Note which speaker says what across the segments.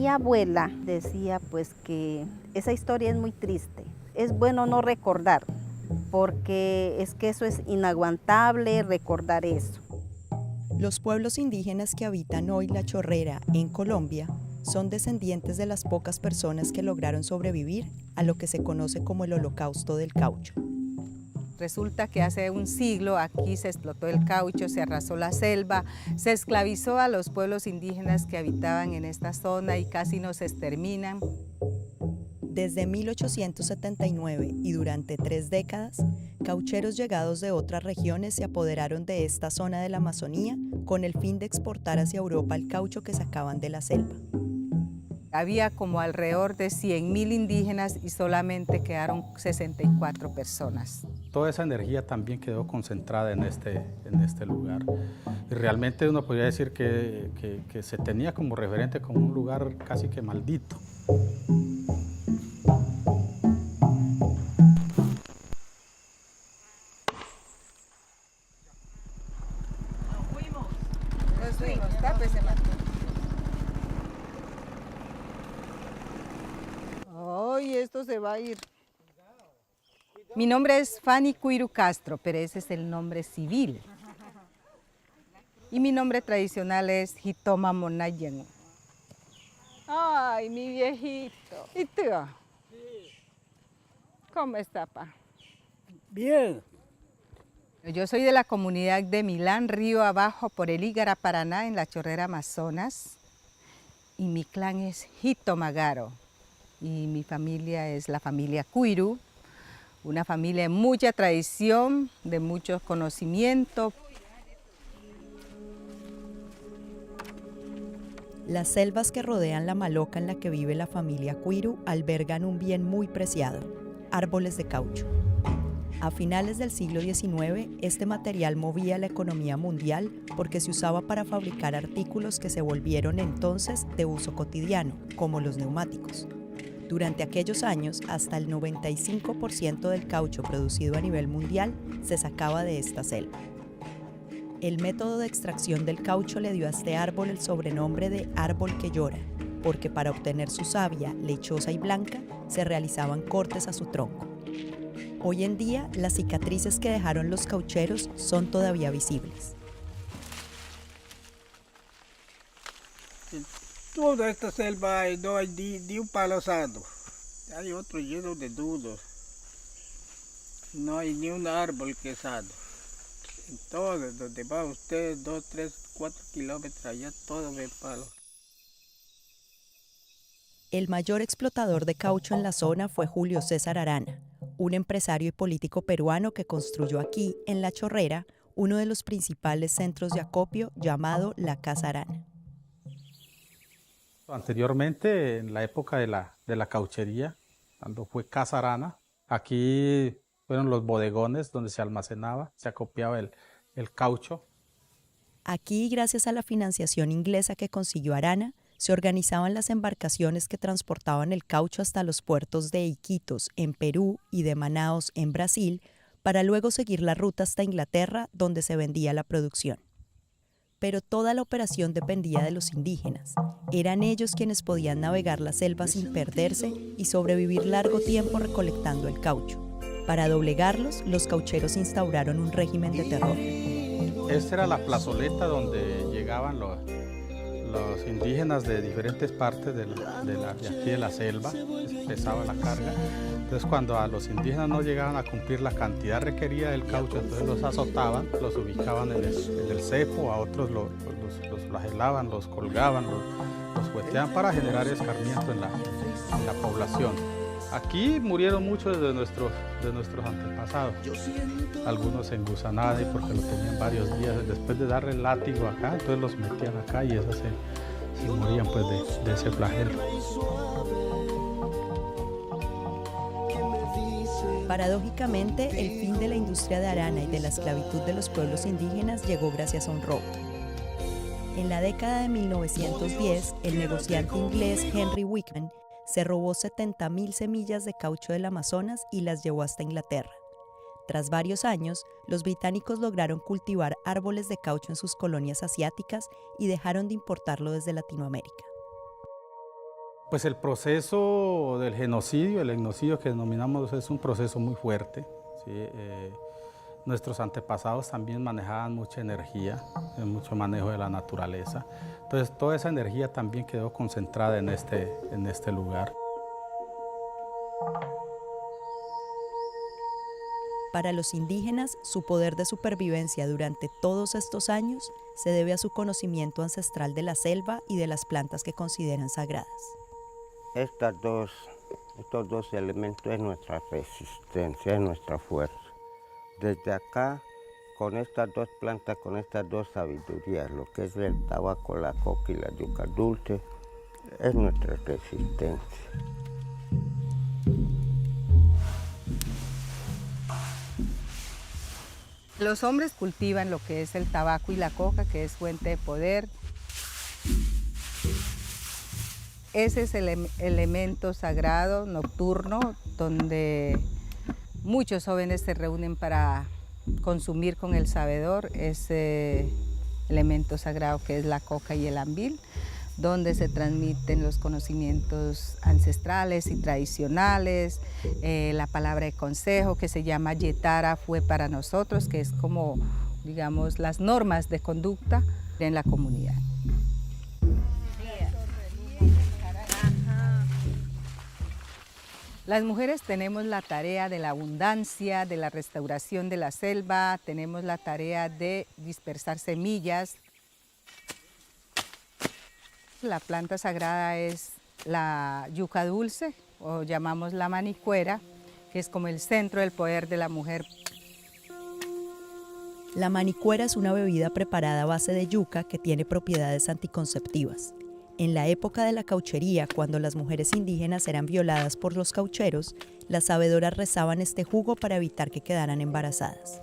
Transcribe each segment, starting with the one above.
Speaker 1: Mi abuela decía pues que esa historia es muy triste. Es bueno no recordar, porque es que eso es inaguantable recordar eso.
Speaker 2: Los pueblos indígenas que habitan hoy La Chorrera, en Colombia, son descendientes de las pocas personas que lograron sobrevivir a lo que se conoce como el Holocausto del Caucho.
Speaker 3: Resulta que hace un siglo aquí se explotó el caucho, se arrasó la selva, se esclavizó a los pueblos indígenas que habitaban en esta zona y casi nos exterminan.
Speaker 2: Desde 1879 y durante 3 décadas, caucheros llegados de otras regiones se apoderaron de esta zona de la Amazonía con el fin de exportar hacia Europa el caucho que sacaban de la selva.
Speaker 3: Había como alrededor de 100.000 indígenas y solamente quedaron 64 personas.
Speaker 4: Toda esa energía también quedó concentrada en este lugar. Y realmente uno podría decir que se tenía como referente como un lugar casi que maldito.
Speaker 3: Nos fuimos, tápese, Martín. Ay, esto se va a ir. Mi nombre es Fanny Cuiru Castro, pero ese es el nombre civil. Y mi nombre tradicional es Hitoma Monayen. Ay, mi viejito. ¿Y tú? ¿Cómo está, pa?
Speaker 5: Bien.
Speaker 3: Yo soy de la comunidad de Milán, río abajo por el Ígara, Paraná, en la Chorrera, Amazonas. Y mi clan es Hitomagaro. Y mi familia es la familia Cuiru, una familia de mucha tradición, de mucho conocimiento.
Speaker 2: Las selvas que rodean la maloca en la que vive la familia Cuiru albergan un bien muy preciado, árboles de caucho. A finales del siglo XIX, este material movía la economía mundial porque se usaba para fabricar artículos que se volvieron entonces de uso cotidiano, como los neumáticos. Durante aquellos años, hasta el 95% del caucho producido a nivel mundial se sacaba de esta selva. El método de extracción del caucho le dio a este árbol el sobrenombre de árbol que llora, porque para obtener su savia lechosa y blanca se realizaban cortes a su tronco. Hoy en día, las cicatrices que dejaron los caucheros son todavía visibles.
Speaker 5: Toda esta selva no hay ni un palo sano. Hay otro lleno de nudos. No hay ni un árbol que es sano. En todo, donde va usted, 2, 3, 4 kilómetros allá, todo ve palo.
Speaker 2: El mayor explotador de caucho en la zona fue Julio César Arana, un empresario y político peruano que construyó aquí, en La Chorrera, uno de los principales centros de acopio llamado la Casa Arana.
Speaker 4: Anteriormente, en la época de la cauchería, cuando fue Casa Arana, aquí fueron los bodegones donde se almacenaba, se acopiaba el caucho.
Speaker 2: Aquí, gracias a la financiación inglesa que consiguió Arana, se organizaban las embarcaciones que transportaban el caucho hasta los puertos de Iquitos, en Perú, y de Manaos, en Brasil, para luego seguir la ruta hasta Inglaterra, donde se vendía la producción. Pero toda la operación dependía de los indígenas. Eran ellos quienes podían navegar la selva sin perderse y sobrevivir largo tiempo recolectando el caucho. Para doblegarlos, los caucheros instauraron un régimen de terror.
Speaker 4: Esta era la plazoleta donde llegaban los indígenas de diferentes partes de aquí de la selva, pesaba la carga. Entonces cuando a los indígenas no llegaban a cumplir la cantidad requerida del caucho, entonces los azotaban, los ubicaban en el cepo, a otros los flagelaban, los colgaban, los jueteaban para generar escarmiento en la población. Aquí murieron muchos de nuestros antepasados, algunos en Gusanade porque lo tenían varios días, después de darle el látigo acá, entonces los metían acá y esos se morían pues de ese flagelo.
Speaker 2: Paradójicamente, el fin de la industria de Arana y de la esclavitud de los pueblos indígenas llegó gracias a un robo. En la década de 1910, el negociante inglés Henry Wickman se robó 70.000 semillas de caucho del Amazonas y las llevó hasta Inglaterra. Tras varios años, los británicos lograron cultivar árboles de caucho en sus colonias asiáticas y dejaron de importarlo desde Latinoamérica.
Speaker 4: Pues el proceso del genocidio, el etnocidio que denominamos, es un proceso muy fuerte, ¿sí? Nuestros antepasados también manejaban mucha energía, mucho manejo de la naturaleza. Entonces toda esa energía también quedó concentrada en este lugar.
Speaker 2: Para los indígenas, su poder de supervivencia durante todos estos años se debe a su conocimiento ancestral de la selva y de las plantas que consideran sagradas.
Speaker 6: Estos dos elementos es nuestra resistencia, es nuestra fuerza. Desde acá, con estas dos plantas, con estas dos sabidurías, lo que es el tabaco, la coca y la yuca dulce, es nuestra resistencia.
Speaker 3: Los hombres cultivan lo que es el tabaco y la coca, que es fuente de poder. Ese es el elemento sagrado nocturno donde muchos jóvenes se reúnen para consumir con el sabedor ese elemento sagrado que es la coca y el ambil, donde se transmiten los conocimientos ancestrales y tradicionales, la palabra de consejo que se llama Yetara fue para nosotros, que es como, digamos, las normas de conducta en la comunidad. Las mujeres tenemos la tarea de la abundancia, de la restauración de la selva, tenemos la tarea de dispersar semillas. La planta sagrada es la yuca dulce, o llamamos la manicuera, que es como el centro del poder de la mujer.
Speaker 2: La manicuera es una bebida preparada a base de yuca que tiene propiedades anticonceptivas. En la época de la cauchería, cuando las mujeres indígenas eran violadas por los caucheros, las sabedoras rezaban este jugo para evitar que quedaran embarazadas.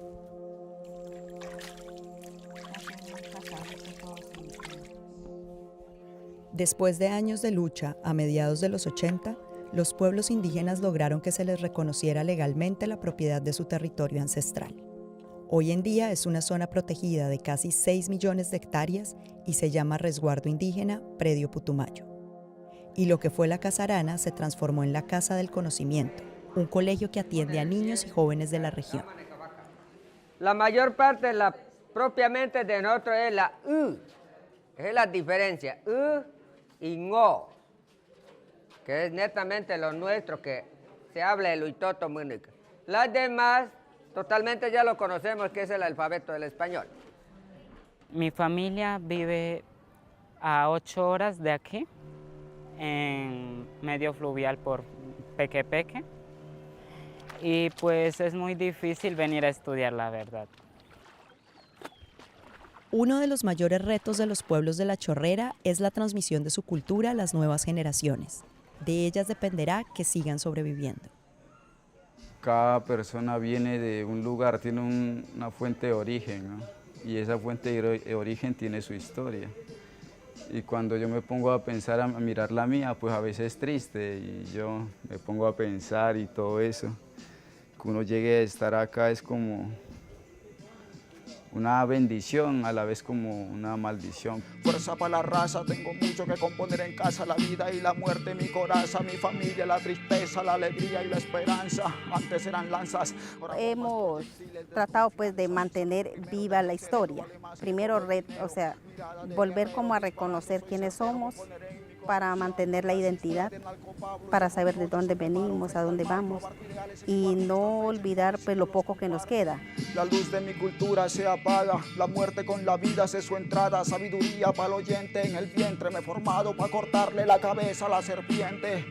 Speaker 2: Después de años de lucha, a mediados de los 80, los pueblos indígenas lograron que se les reconociera legalmente la propiedad de su territorio ancestral. Hoy en día es una zona protegida de casi 6 millones de hectáreas y se llama Resguardo Indígena Predio Putumayo. Y lo que fue la Casa Arana se transformó en la Casa del Conocimiento, un colegio que atiende a niños y jóvenes de la región.
Speaker 7: La mayor parte propiamente de nosotros es la U, es la diferencia, U y NGO, que es netamente lo nuestro, que se habla el Huitoto Múnica. Las demás totalmente ya lo conocemos, que es el alfabeto del español.
Speaker 8: Mi familia vive a 8 horas de aquí, en medio fluvial por Pequepeque, y pues es muy difícil venir a estudiar, la verdad.
Speaker 2: Uno de los mayores retos de los pueblos de La Chorrera es la transmisión de su cultura a las nuevas generaciones. De ellas dependerá que sigan sobreviviendo.
Speaker 9: Cada persona viene de un lugar, tiene una fuente de origen, ¿no? Y esa fuente de origen tiene su historia. Y cuando yo me pongo a pensar, a mirar la mía, pues a veces es triste y yo me pongo a pensar y todo eso. Que uno llegue a estar acá es como una bendición, a la vez como una maldición.
Speaker 10: Fuerza para la raza, tengo mucho que componer en casa, la vida y la muerte, mi coraza, mi familia, la tristeza, la alegría y la esperanza. Antes eran lanzas.
Speaker 1: Hemos tratado pues de mantener viva la historia. Primero, volver como a reconocer quiénes somos, para mantener la identidad, para saber de dónde venimos, a dónde vamos y no olvidar pues lo poco que nos queda.
Speaker 10: La luz de mi cultura se apaga, la muerte con la vida hace su entrada, sabiduría para el oyente, en el vientre me he formado para cortarle la cabeza a la serpiente.